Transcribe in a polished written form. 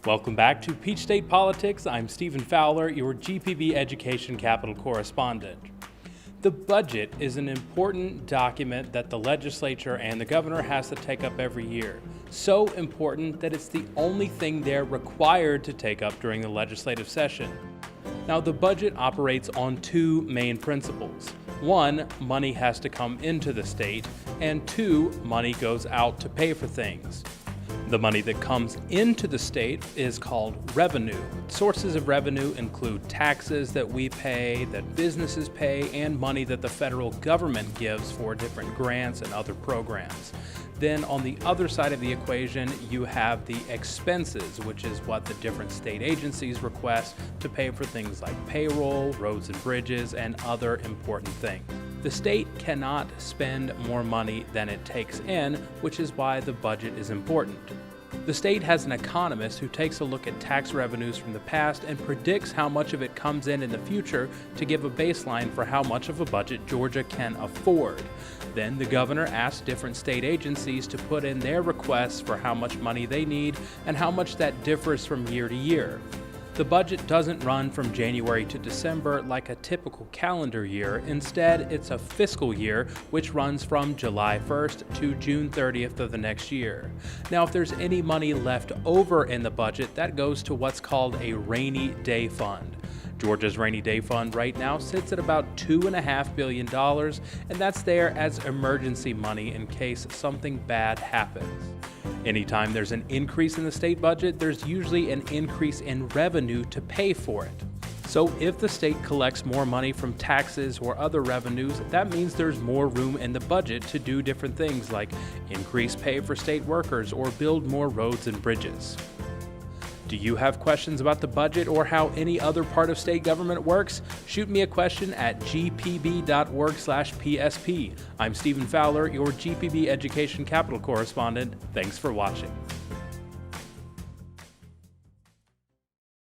Welcome back to Peach State Politics. I'm Stephen Fowler, your GPB Education Capital correspondent. The budget is an important document that the legislature and the governor has to take up every year. So important that it's the only thing they're required to take up during the legislative session. Now, the budget operates on two main principles. One, money has to come into the state, and two, money goes out to pay for things. The money that comes into the state is called revenue. Sources of revenue include taxes that we pay, that businesses pay, and money that the federal government gives for different grants and other programs. Then on the other side of the equation, you have the expenses, which is what the different state agencies request to pay for things like payroll, roads and bridges, and other important things. The state cannot spend more money than it takes in, which is why the budget is important. The state has an economist who takes a look at tax revenues from the past and predicts how much of it comes in the future to give a baseline for how much of a budget Georgia can afford. Then the governor asks different state agencies to put in their requests for how much money they need and how much that differs from year to year. The budget doesn't run from January to December like a typical calendar year. Instead, it's a fiscal year, which runs from July 1st to June 30th of the next year. Now, if there's any money left over in the budget, that goes to what's called a rainy day fund. Georgia's rainy day fund right now sits at about $2.5 billion, and that's there as emergency money in case something bad happens. Anytime there's an increase in the state budget, there's usually an increase in revenue to pay for it. So if the state collects more money from taxes or other revenues, that means there's more room in the budget to do different things like increase pay for state workers or build more roads and bridges. Do you have questions about the budget or how any other part of state government works? Shoot me a question at gpb.org/PSP. I'm Stephen Fowler, your GPB Education Capital correspondent. Thanks for watching.